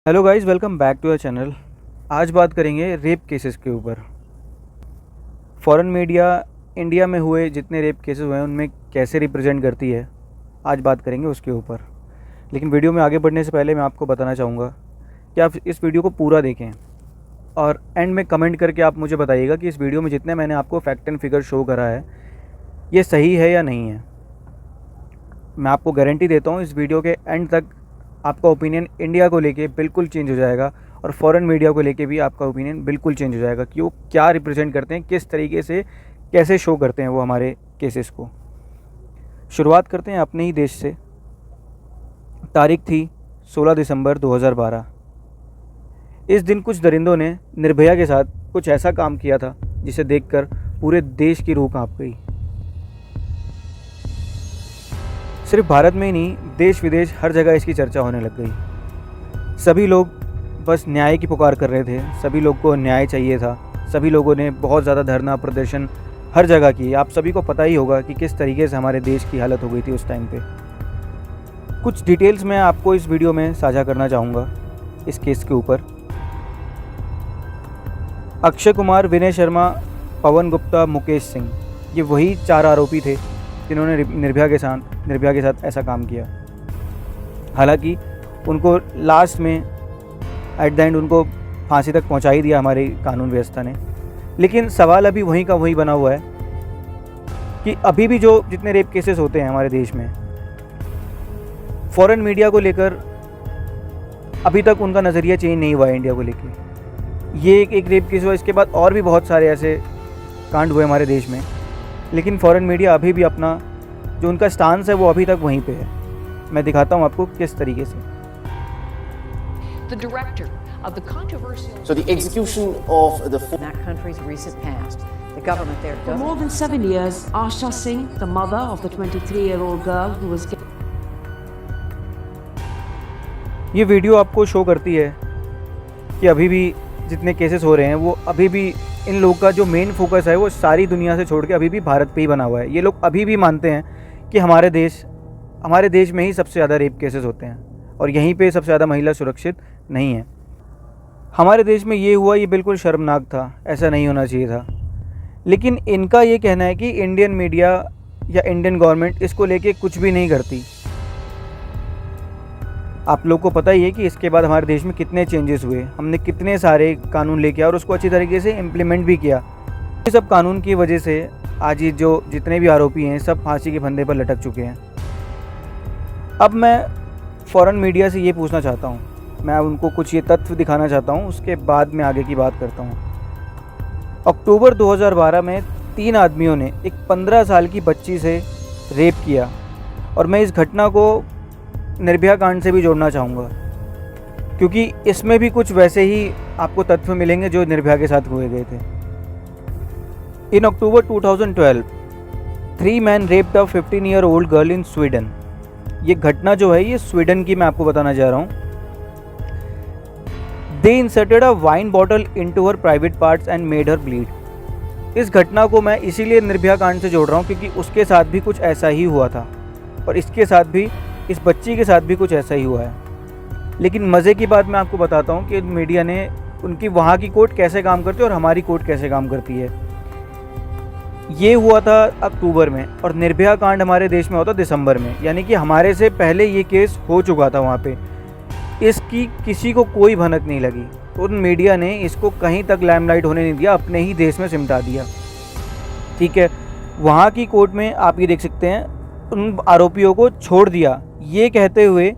Hello guys, welcome back to our channel. आज बात करेंगे रेप केसेस के ऊपर। फॉरेन मीडिया इंडिया में हुए जितने रेप केसेस हुए हैं उनमें कैसे रिप्रेजेंट करती है, आज बात करेंगे उसके ऊपर। लेकिन वीडियो में आगे बढ़ने से पहले मैं आपको बताना चाहूँगा कि आप इस वीडियो को पूरा देखें और एंड में कमेंट करके आप मुझे बताइएगा कि इस वीडियो में जितने मैंने आपको फैक्ट एंड फिगर शो करा है ये सही है या नहीं है। मैं आपको गारंटी देता हूँ इस वीडियो के एंड तक आपका ओपिनियन इंडिया को लेके बिल्कुल चेंज हो जाएगा और फॉरेन मीडिया को लेके भी आपका ओपिनियन बिल्कुल चेंज हो जाएगा कि वो क्या रिप्रेजेंट करते हैं, किस तरीके से कैसे शो करते हैं वो हमारे केसेस को। शुरुआत करते हैं अपने ही देश से। तारीख थी 16 दिसंबर 2012। इस दिन कुछ दरिंदों ने निर्भया के साथ कुछ ऐसा काम किया था जिसे देखकर पूरे देश की रूह कांप गई। सिर्फ भारत में ही नहीं, देश विदेश हर जगह इसकी चर्चा होने लग गई। सभी लोग बस न्याय की पुकार कर रहे थे, सभी लोग को न्याय चाहिए था। सभी लोगों ने बहुत ज़्यादा धरना प्रदर्शन हर जगह की। आप सभी को पता ही होगा कि किस तरीके से हमारे देश की हालत हो गई थी उस टाइम पे। कुछ डिटेल्स मैं आपको इस वीडियो में साझा करना चाहूँगा इस केस के ऊपर। अक्षय कुमार, विनय शर्मा, पवन गुप्ता, मुकेश सिंह, ये वही 4 आरोपी थे जिन्होंने निर्भया के साथ ऐसा काम किया। हालांकि उनको लास्ट में एट द एंड उनको फांसी तक पहुंचा ही दिया हमारी कानून व्यवस्था ने। लेकिन सवाल अभी वहीं का वहीं बना हुआ है कि अभी भी जो जितने रेप केसेस होते हैं हमारे देश में, फॉरेन मीडिया को लेकर अभी तक उनका नज़रिया चेंज नहीं हुआ है इंडिया को लेकर। ये एक रेप केस हुआ, इसके बाद और भी बहुत सारे ऐसे कांड हुए हमारे देश में, लेकिन फॉरेन मीडिया अभी भी अपना जो उनका स्टांस है वो अभी तक वहीं पे है। मैं दिखाता हूँ आपको किस तरीके से। The director of the controversial So the execution of the that country's recent past, the government there For doesn't. more than 7 years, Asha Singh, the mother of the 23-year-old girl who was ये video आपको show करती है कि अभी भी जितने cases हो रहे हैं वो अभी भी इन लोगों का जो मेन फोकस है वो सारी दुनिया से छोड़ के अभी भी भारत पे ही बना हुआ है। ये लोग अभी भी मानते हैं कि हमारे देश में ही सबसे ज़्यादा रेप केसेस होते हैं और यहीं पे सबसे ज़्यादा महिला सुरक्षित नहीं है। हमारे देश में ये हुआ, ये बिल्कुल शर्मनाक था, ऐसा नहीं होना चाहिए था। लेकिन इनका ये कहना है कि इंडियन मीडिया या इंडियन गवर्नमेंट इसको लेके कुछ भी नहीं करती। आप लोग को पता ही है कि इसके बाद हमारे देश में कितने चेंजेस हुए, हमने कितने सारे कानून लेके आए और उसको अच्छी तरीके से इम्प्लीमेंट भी किया। ये सब कानून की वजह से आज ये जो जितने भी आरोपी हैं सब फांसी के फंदे पर लटक चुके हैं। अब मैं फ़ॉरेन मीडिया से ये पूछना चाहता हूँ, मैं उनको कुछ ये तथ्य दिखाना चाहता हूँ, उसके बाद मैं आगे की बात करता हूँ। अक्टूबर 2012 में 3 आदमियों ने एक 15 साल की बच्ची से रेप किया और मैं इस घटना को निर्भया कांड से भी जोड़ना चाहूँगा क्योंकि इसमें भी कुछ वैसे ही आपको तथ्य मिलेंगे जो निर्भया के साथ हुए गए थे। इन अक्टूबर 2012, 3 men raped a 15-year-old girl in Sweden। ये घटना जो है ये स्वीडन की मैं आपको बताना चाह रहा हूँ। They inserted a wine bottle into her private parts and made her bleed। इस घटना को मैं इसीलिए निर्भया कांड से जोड़ रहा हूँ क्योंकि उसके साथ भी कुछ ऐसा ही हुआ था और इसके साथ भी, इस बच्ची के साथ भी कुछ ऐसा ही हुआ है। लेकिन मज़े की बात मैं आपको बताता हूँ कि मीडिया ने उनकी वहाँ की कोर्ट कैसे काम करती है और हमारी कोर्ट कैसे काम करती है। ये हुआ था अक्टूबर में और निर्भया कांड हमारे देश में होता दिसंबर में, यानी कि हमारे से पहले ये केस हो चुका था वहाँ पे। इसकी किसी को कोई भनक नहीं लगी तो मीडिया ने इसको कहीं तक लाइमलाइट होने नहीं दिया, अपने ही देश में सिमटा दिया। ठीक है, वहाँ की कोर्ट में आप ये देख सकते हैं उन आरोपियों को छोड़ दिया ये कहते हुए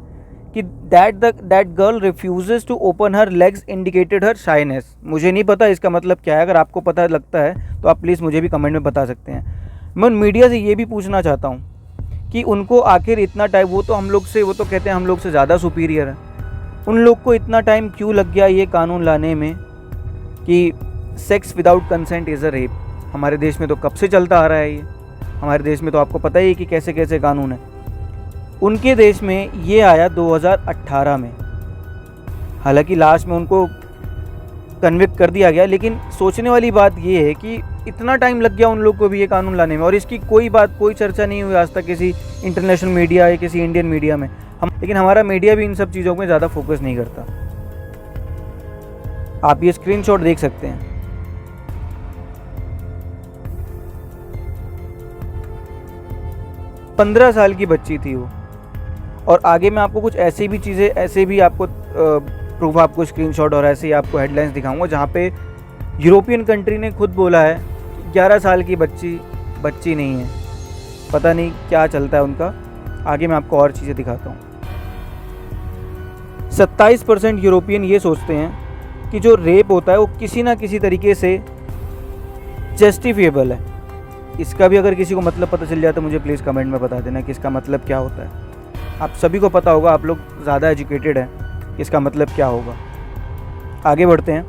कि that girl refuses to open her legs indicated her shyness. मुझे नहीं पता इसका मतलब क्या है, अगर आपको पता लगता है तो आप प्लीज़ मुझे भी कमेंट में बता सकते हैं। मैं उन मीडिया से ये भी पूछना चाहता हूँ कि उनको आखिर इतना टाइम, वो तो कहते हैं हम लोग से ज़्यादा सुपीरियर है, उन लोग को इतना टाइम क्यों लग गया ये कानून लाने में कि sex without consent is a rape. हमारे देश में तो कब से चलता आ रहा है ये, हमारे देश में तो आपको पता ही है कि कैसे कैसे कानून है। उनके देश में ये आया 2018 में, हालांकि लास्ट में उनको कन्विक्ट कर दिया गया। लेकिन सोचने वाली बात ये है कि इतना टाइम लग गया उन लोग को भी ये कानून लाने में और इसकी कोई चर्चा नहीं हुई आज तक किसी इंटरनेशनल मीडिया या किसी इंडियन मीडिया में। लेकिन हमारा मीडिया भी इन सब चीज़ों में ज़्यादा फोकस नहीं करता। आप ये स्क्रीनशॉट देख सकते हैं। पंद्रह साल की बच्ची थी वो। और आगे मैं आपको कुछ ऐसी भी चीज़ें, ऐसे भी आपको प्रूफ, आपको स्क्रीनशॉट और ऐसे ही आपको हेडलाइंस दिखाऊंगा जहाँ पे यूरोपियन कंट्री ने खुद बोला है 11 साल की बच्ची नहीं है। पता नहीं क्या चलता है उनका। आगे मैं आपको और चीज़ें दिखाता हूँ। 27% यूरोपियन ये सोचते हैं कि जो रेप होता है वो किसी ना किसी तरीके से जस्टिफिएबल है। इसका भी अगर किसी को मतलब पता चल जाए तो मुझे प्लीज़ कमेंट में बता देना कि इसका मतलब क्या होता है। आप सभी को पता होगा, आप लोग ज़्यादा एजुकेटेड हैं, इसका मतलब क्या होगा। आगे बढ़ते हैं।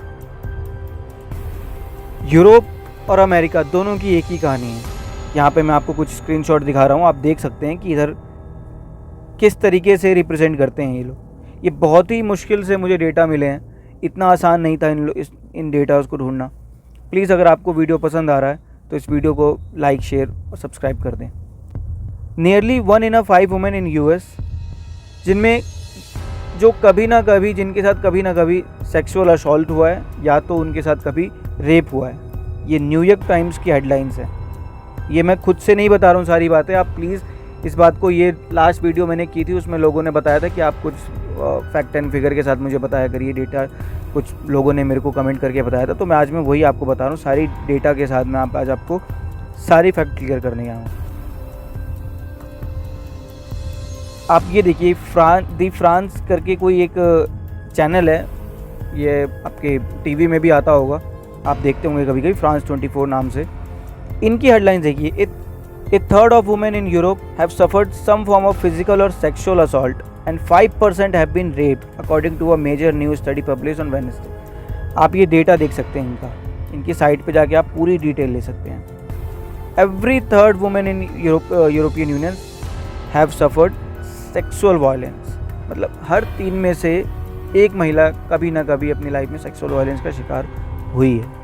यूरोप और अमेरिका दोनों की एक ही कहानी है। यहाँ पे मैं आपको कुछ स्क्रीनशॉट दिखा रहा हूँ, आप देख सकते हैं कि इधर किस तरीके से रिप्रेजेंट करते हैं ये लोग। ये बहुत ही मुश्किल से मुझे डेटा मिले हैं, इतना आसान नहीं था इन डेटास को ढूंढना। प्लीज़ अगर आपको वीडियो पसंद आ रहा है तो इस वीडियो को लाइक, शेयर और सब्सक्राइब कर दें। Nearly 1 in 5 women in US, जिनमें जो कभी ना कभी, जिनके साथ कभी ना कभी सेक्सुअल असॉल्ट हुआ है या तो उनके साथ कभी रेप हुआ है। ये न्यूयॉर्क टाइम्स की हेडलाइंस है। ये मैं खुद से नहीं बता रहा हूँ सारी बातें। आप प्लीज़ इस बात को, ये लास्ट वीडियो मैंने की थी उसमें लोगों ने बताया था कि आप कुछ फैक्ट एंड फिगर के साथ मुझे बताया करिए, डेटा कुछ लोगों ने मेरे को कमेंट करके बताया था, तो मैं आज मैं वही आपको बता रहा हूँ सारी डेटा के साथ। मैं आज आपको सारी फैक्ट क्लियर करने आया हूँ। आप ये देखिए, दी फ्रांस करके कोई एक चैनल है, ये आपके टीवी में भी आता होगा, आप देखते होंगे कभी कभी, France 24 नाम से। इनकी हेडलाइन देखिए, A third of women in Europe have suffered some form of physical or sexual assault and 5% have been raped, according to a major news study published on Wednesday. आप ये डेटा देख सकते हैं इनकी साइट पे जाके आप पूरी डिटेल ले सकते हैं। Every third woman in European Union have suffered sexual violence. मतलब हर 3 में से एक महिला कभी ना कभी अपनी लाइफ में सेक्सुअल वायलेंस का शिकार हुई है।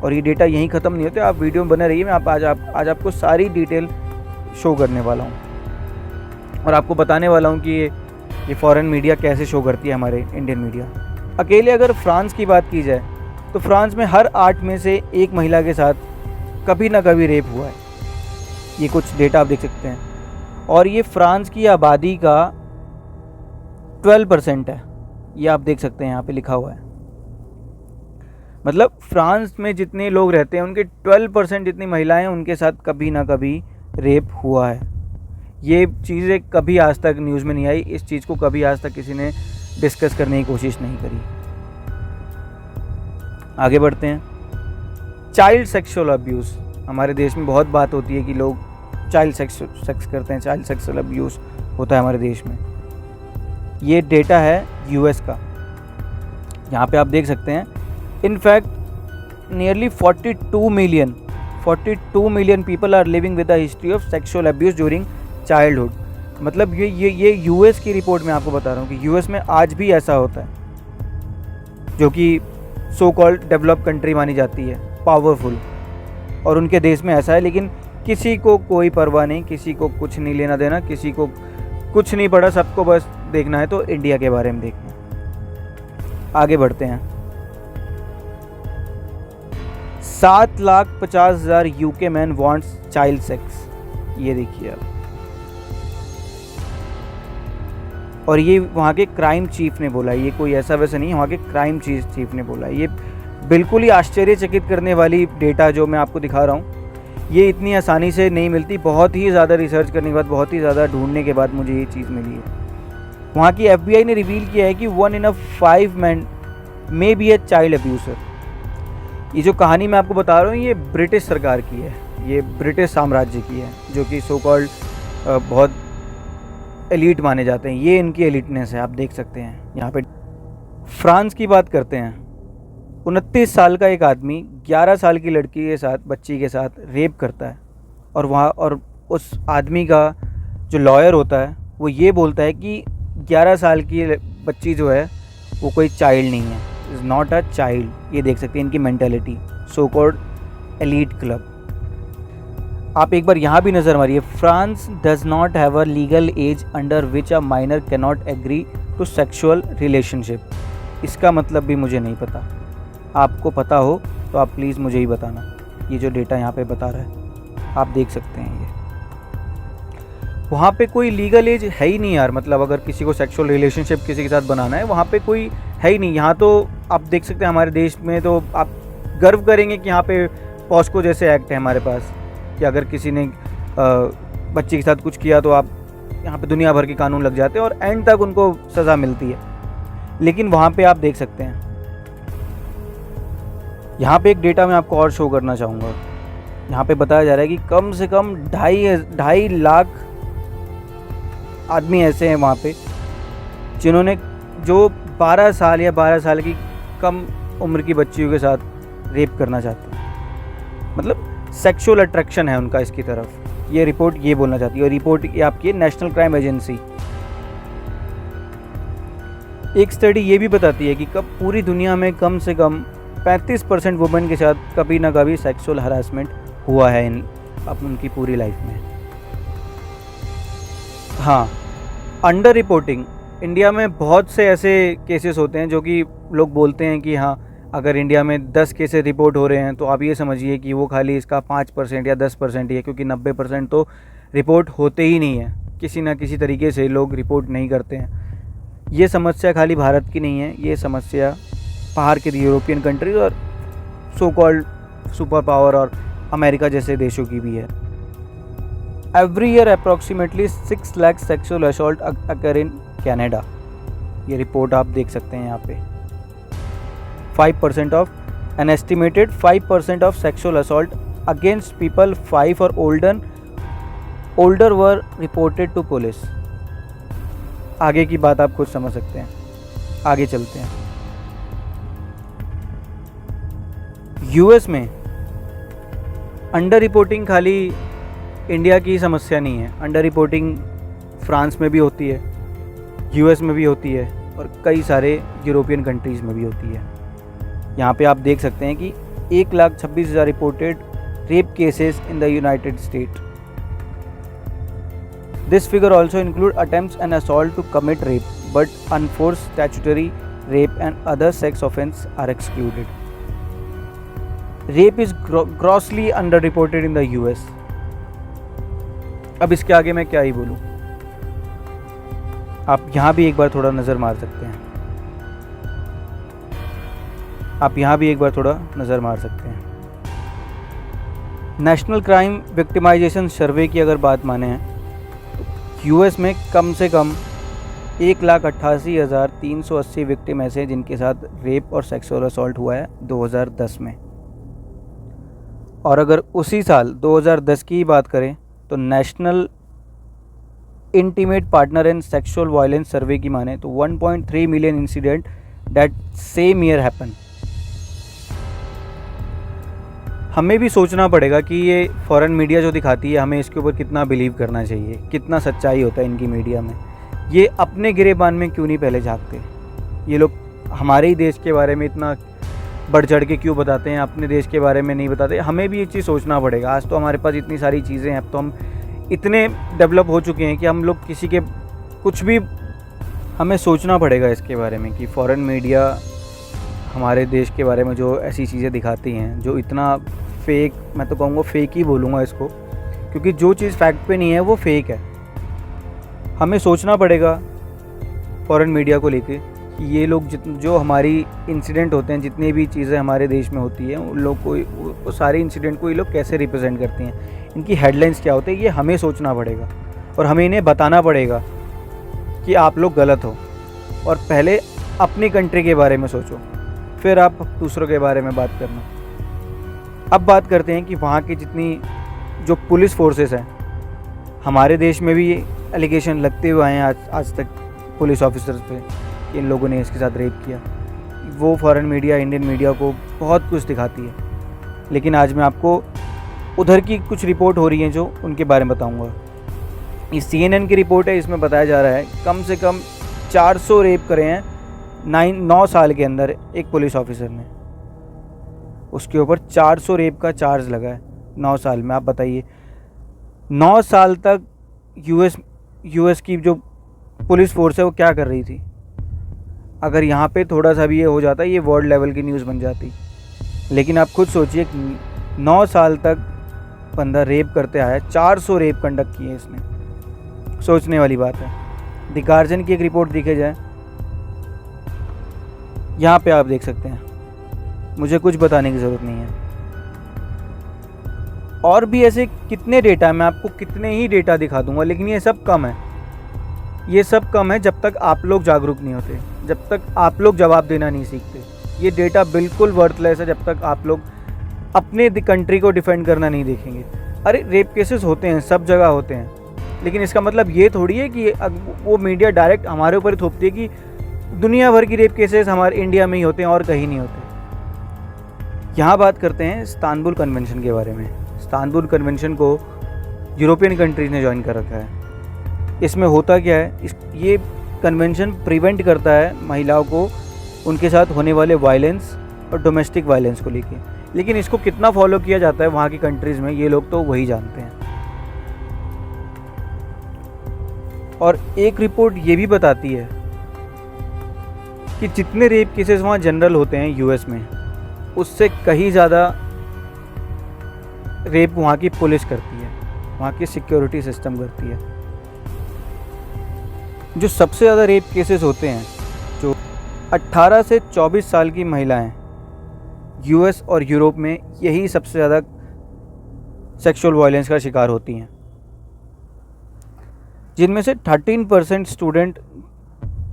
और ये डेटा यहीं ख़त्म नहीं होते, आप वीडियो में बने रहिए। मैं आज आपको सारी डिटेल शो करने वाला हूँ और आपको बताने वाला हूँ कि ये फॉरेन मीडिया कैसे शो करती है हमारे इंडियन मीडिया। अकेले अगर फ्रांस की बात की जाए तो फ्रांस में हर 8 में से एक महिला के साथ कभी ना कभी रेप हुआ है। ये कुछ डेटा आप देख सकते हैं। और ये फ्रांस की आबादी का 12% है, ये आप देख सकते हैं यहाँ पे लिखा हुआ है। मतलब फ्रांस में जितने लोग रहते हैं उनके 12% जितनी महिलाएं, उनके साथ कभी ना कभी रेप हुआ है। ये चीज़ें कभी आज तक न्यूज़ में नहीं आई, इस चीज़ को कभी आज तक किसी ने डिस्कस करने की कोशिश नहीं करी। आगे बढ़ते हैं। चाइल्ड सेक्सुअल अब्यूज़, हमारे देश में बहुत बात होती है कि लोग चाइल्ड सेक्स करते हैं, चाइल्ड सेक्सुअल अब्यूज़ होता है हमारे देश में। ये डेटा है US का, यहाँ पे आप देख सकते हैं। In fact, nearly 42 million people are living with a history of sexual abuse during childhood. मतलब ये US की रिपोर्ट में आपको बता रहा हूँ कि US में आज भी ऐसा होता है, जो कि सो कॉल्ड डेवलप कंट्री मानी जाती है, पावरफुल, और उनके देश में ऐसा है। लेकिन किसी को कोई परवाह नहीं, किसी को कुछ नहीं लेना देना, किसी को कुछ नहीं पड़ा, सबको बस देखना है तो इंडिया के बारे में देखना। आगे बढ़ते हैं। 7,50,000 UK man wants child sex, ये देखिए आप। और ये वहाँ के क्राइम चीफ ने बोला है, ये कोई ऐसा वैसा नहीं है, वहाँ के क्राइम चीफ ने बोला है। ये बिल्कुल ही आश्चर्यचकित करने वाली डेटा जो मैं आपको दिखा रहा हूँ, ये इतनी आसानी से नहीं मिलती। बहुत ही ज़्यादा रिसर्च करने के बाद, बहुत ही ज़्यादा ढूंढने के बाद मुझे ये चीज़ मिली है। वहाँ की FBI ने रिवील किया है कि 1 in 5 men may be a child abuser। ये जो कहानी मैं आपको बता रहा हूँ ये ब्रिटिश सरकार की है, ये ब्रिटिश साम्राज्य की है, जो कि सो कॉल्ड बहुत एलीट माने जाते हैं। ये इनकी एलिटनेस है, आप देख सकते हैं यहाँ पे। फ्रांस की बात करते हैं। 29 साल का एक आदमी 11 साल की लड़की के साथ, बच्ची के साथ रेप करता है, और उस आदमी का जो लॉयर होता है वो ये बोलता है कि 11 साल की बच्ची जो है वो कोई चाइल्ड नहीं है, इज़ नॉट अ चाइल्ड। ये देख सकते हैं इनकी mentality, so called elite club. आप एक बार यहाँ भी नज़र मारिए। France does not have a legal age under which a minor can not agree to sexual relationship. इसका मतलब भी मुझे नहीं पता। आपको पता हो तो आप प्लीज़ मुझे ही बताना। ये जो डेटा यहाँ पे बता रहा है आप देख सकते हैं। ये वहाँ पे कोई लीगल एज है ही नहीं यार, मतलब अगर किसी को सेक्सुअल रिलेशनशिप किसी के साथ बनाना है वहाँ पे कोई है ही नहीं। यहाँ तो आप देख सकते हैं हमारे देश में तो आप गर्व करेंगे कि यहाँ पे पॉस्को जैसे एक्ट है हमारे पास, कि अगर किसी ने बच्चे के साथ कुछ किया तो आप यहाँ पे दुनिया भर के कानून लग जाते हैं और एंड तक उनको सज़ा मिलती है। लेकिन वहाँ पे आप देख सकते हैं, यहाँ पे एक डेटा मैं आपको और शो करना चाहूँगा। यहाँ पे बताया जा रहा है कि कम से कम 2.5 लाख आदमी ऐसे हैं वहाँ पे जिन्होंने जो 12 साल या 12 साल की कम उम्र की बच्चियों के साथ रेप करना चाहते हैं। मतलब सेक्सुअल अट्रैक्शन है उनका इसकी तरफ। ये रिपोर्ट ये बोलना चाहती है, और रिपोर्ट ये आपकी है नेशनल क्राइम एजेंसी। एक स्टडी ये भी बताती है कि कब पूरी दुनिया में कम से कम 35% वुमेन के साथ कभी ना कभी सेक्सुअल हरासमेंट हुआ है उनकी पूरी लाइफ में। हाँ, अंडर रिपोर्टिंग, इंडिया में बहुत से ऐसे केसेस होते हैं जो कि लोग बोलते हैं कि हाँ अगर इंडिया में 10 केसेस रिपोर्ट हो रहे हैं तो आप ये समझिए कि वो खाली इसका 5% या 10% ही है, क्योंकि 90% तो रिपोर्ट होते ही नहीं है। किसी ना किसी तरीके से लोग रिपोर्ट नहीं करते हैं। ये समस्या खाली भारत की नहीं है, ये समस्या बाहर के यूरोपियन कंट्रीज और सो कॉल्ड सुपर पावर और अमेरिका जैसे देशों की भी है। Every year approximately 6 lakh sexual assault occur in Canada. ये रिपोर्ट आप देख सकते हैं यहाँ पे। 5% of an estimated 5% of sexual assault against people 5 or older were reported to police। आगे की बात आप खुद समझ सकते हैं। आगे चलते हैं। यूएस में अंडर रिपोर्टिंग खाली इंडिया की समस्या नहीं है। अंडर रिपोर्टिंग फ्रांस में भी होती है, यूएस में भी होती है और कई सारे यूरोपियन कंट्रीज़ में भी होती है। यहाँ पे आप देख सकते हैं कि 1,26,000 reported rape cases in the United State. This figure also include attempts and assault to commit rape, but unforced statutory rape and other sex offence are excluded. Rape is grossly under reported in the US. अब इसके आगे मैं क्या ही बोलूँ, आप यहाँ भी एक बार थोड़ा नज़र मार सकते हैं। नेशनल क्राइम विक्टिमाइजेशन सर्वे की अगर बात माने तो यूएस में कम से कम 1,88,380 विक्टिम ऐसे हैं जिनके साथ रेप और सेक्सुअल असॉल्ट हुआ है 2010 में। और अगर उसी साल 2010 की बात करें तो national intimate partner and sexual violence survey की माने तो 1.3 million incident that same year happen. हमें भी सोचना पड़ेगा कि ये फॉरेन मीडिया जो दिखाती है हमें इसके ऊपर कितना बिलीव करना चाहिए, कितना सच्चाई होता है इनकी मीडिया में। ये अपने गिरेबान में क्यों नहीं पहले झांकते? ये लोग हमारे ही देश के बारे में इतना बढ़ चढ़ के क्यों बताते हैं, अपने देश के बारे में नहीं बताते? हमें भी ये चीज़ सोचना पड़ेगा। आज तो हमारे पास इतनी सारी चीज़ें हैं, अब तो हम इतने डेवलप हो चुके हैं कि हम लोग किसी के कुछ भी हमें सोचना पड़ेगा इसके बारे में कि फॉरेन मीडिया हमारे देश के बारे में जो ऐसी चीज़ें दिखाती हैं जो इतना फेक, मैं तो कहूँगा फेक ही बोलूँगा इसको, क्योंकि जो चीज़ फैक्ट पे नहीं है वो फेक है। हमें सोचना पड़ेगा फॉरेन मीडिया को लेके कि ये लोग जो हमारी इंसिडेंट होते हैं, जितनी भी चीज़ें हमारे देश में होती हैं, उन लोग को वो सारे इंसिडेंट को ये लोग कैसे रिप्रेजेंट करती हैं, इनकी हेडलाइंस क्या होते हैं, ये हमें सोचना पड़ेगा और हमें इन्हें बताना पड़ेगा कि आप लोग गलत हो। और पहले अपनी कंट्री के बारे में सोचो, फिर आप दूसरों के बारे में बात करना। अब बात करते हैं कि वहाँ की जितनी जो पुलिस फोर्सेस हैं, हमारे देश में भी एलिगेशन लगते हुए आए हैं आज तक पुलिस ऑफिसर्स पे कि इन लोगों ने इसके साथ रेप किया। वो फॉरेन मीडिया, इंडियन मीडिया को बहुत कुछ दिखाती है, लेकिन आज मैं आपको उधर की कुछ रिपोर्ट हो रही हैं जो उनके बारे में बताऊंगा। ये CNN की रिपोर्ट है, इसमें बताया जा रहा है कम से कम 400 रेप करे हैं 9 साल के अंदर एक पुलिस ऑफिसर ने। उसके ऊपर 400 रेप का चार्ज लगा है 9 साल में। आप बताइए 9 साल तक यूएस की जो पुलिस फोर्स है वो क्या कर रही थी? अगर यहाँ पे थोड़ा सा भी ये हो जाता ये वर्ल्ड लेवल की न्यूज़ बन जाती। लेकिन आप खुद सोचिए 9 साल तक बंदा रेप करते आया, 400 रेप कंडक्ट किए इसने। सोचने वाली बात है। द गार्जियन की एक रिपोर्ट देखी जाए, यहाँ पे आप देख सकते हैं, मुझे कुछ बताने की ज़रूरत नहीं है। और भी ऐसे कितने डेटा, मैं आपको कितने ही डेटा दिखा दूंगा, लेकिन ये सब कम है। ये सब कम है जब तक आप लोग जागरूक नहीं होते, जब तक आप लोग जवाब देना नहीं सीखते। ये डेटा बिल्कुल वर्थलेस है जब तक आप लोग अपने कंट्री को डिफेंड करना नहीं देखेंगे। अरे रेप केसेस होते हैं, सब जगह होते हैं, लेकिन इसका मतलब ये थोड़ी है कि वो मीडिया डायरेक्ट हमारे ऊपर थोपती है कि दुनिया भर की रेप केसेस हमारे इंडिया में ही होते हैं और कहीं नहीं होते। यहाँ बात करते हैं इस्तांबुल कन्वेंशन के बारे में। इस्तांबुल कन्वेंशन को यूरोपियन कंट्रीज़ ने ज्वाइन कर रखा है। इसमें होता क्या है, ये कन्वेंशन प्रिवेंट करता है महिलाओं को उनके साथ होने वाले वायलेंस और डोमेस्टिक वायलेंस को लेके। लेकिन इसको कितना फॉलो किया जाता है वहाँ की कंट्रीज़ में, ये लोग तो वही जानते हैं। और एक रिपोर्ट ये भी बताती है कि जितने रेप केसेस वहाँ जनरल होते हैं यूएस में, उससे कहीं ज़्यादा रेप वहाँ की पुलिस करती है, वहाँ की सिक्योरिटी सिस्टम करती है। जो सबसे ज़्यादा रेप केसेस होते हैं, जो 18 से 24 साल की महिलाएं यूएस और यूरोप में, यही सबसे ज़्यादा सेक्सुअल वायलेंस का शिकार होती हैं, जिनमें से 13% स्टूडेंट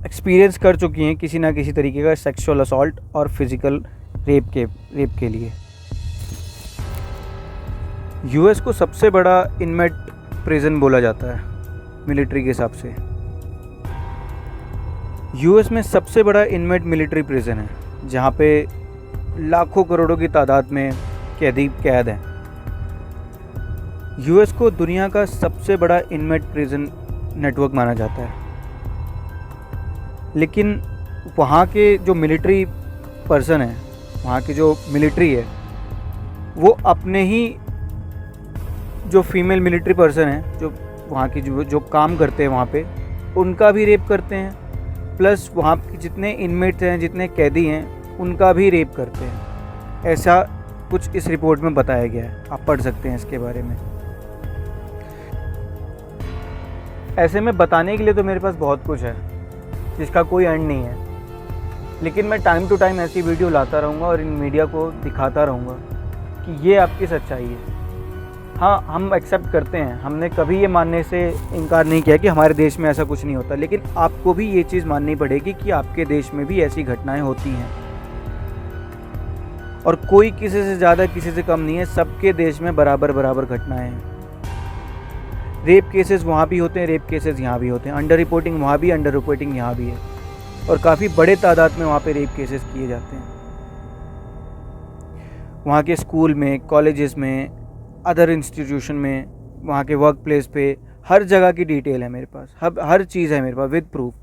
एक्सपीरियंस कर चुकी हैं किसी ना किसी तरीके का सेक्सुअल असॉल्ट और फिज़िकल रेप के लिए। यूएस को सबसे बड़ा इनमेट प्रिजन बोला जाता है मिलिट्री के हिसाब से। यूएस में सबसे बड़ा इनमेट मिलिट्री प्रिजन है, जहाँ पे लाखों करोड़ों की तादाद में कैदी कैद हैं। यूएस को दुनिया का सबसे बड़ा इनमेट प्रिजन नेटवर्क माना जाता है। लेकिन वहाँ के जो मिलिट्री पर्सन है, वहाँ की जो मिलिट्री है, वो अपने ही जो फीमेल मिलिट्री पर्सन है, जो वहाँ की जो काम करते हैं वहाँ पे, उनका भी रेप करते हैं। प्लस वहाँ के जितने इनमेट्स हैं, जितने कैदी हैं, उनका भी रेप करते हैं। ऐसा कुछ इस रिपोर्ट में बताया गया है, आप पढ़ सकते हैं इसके बारे में। ऐसे में बताने के लिए तो मेरे पास बहुत कुछ है जिसका कोई एंड नहीं है, लेकिन मैं टाइम टू टाइम ऐसी वीडियो लाता रहूँगा और इन मीडिया को दिखाता रहूँगा कि ये आपकी सच्चाई है। हाँ, हम एक्सेप्ट करते हैं, हमने कभी ये मानने से इनकार नहीं किया कि हमारे देश में ऐसा कुछ नहीं होता, लेकिन आपको भी ये चीज़ माननी पड़ेगी कि आपके देश में भी ऐसी घटनाएं होती हैं और कोई किसी से ज़्यादा किसी से कम नहीं है। सबके देश में बराबर बराबर घटनाएं हैं। रेप केसेस वहाँ भी होते हैं, रेप केसेस यहाँ भी होते हैं। अंडर रिपोर्टिंग वहाँ भी, अंडर रिपोर्टिंग यहाँ भी है, और काफ़ी बड़े तादाद में वहाँ पे रेप केसेस किए जाते हैं। वहाँ के स्कूल में, कॉलेजेस में, अदर इंस्टीट्यूशन में, वहाँ के वर्क प्लेस पे, हर जगह की डिटेल है मेरे पास, हर चीज़ है मेरे पास विद प्रूफ।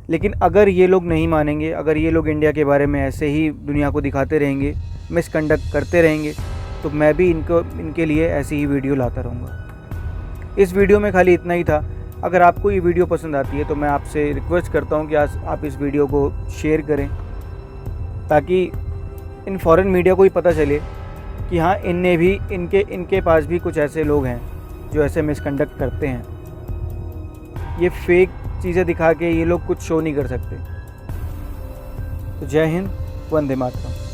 लेकिन अगर ये लोग नहीं मानेंगे, अगर ये लोग इंडिया के बारे में ऐसे ही दुनिया को दिखाते रहेंगे, मिसकंडक्ट करते रहेंगे, तो मैं भी इनके लिए ऐसी ही वीडियो लाता रहूँगा। इस वीडियो में खाली इतना ही था। अगर आपको ये वीडियो पसंद आती है तो मैं आपसे रिक्वेस्ट करता हूँ कि आप इस वीडियो को शेयर करें, ताकि इन फॉरेन मीडिया को ही पता चले कि हाँ, इनके पास भी कुछ ऐसे लोग हैं जो ऐसे मिसकंडक्ट करते हैं। ये फेक चीज़ें दिखा के ये लोग कुछ शो नहीं कर सकते। तो जय हिंद, वंदे मातरम।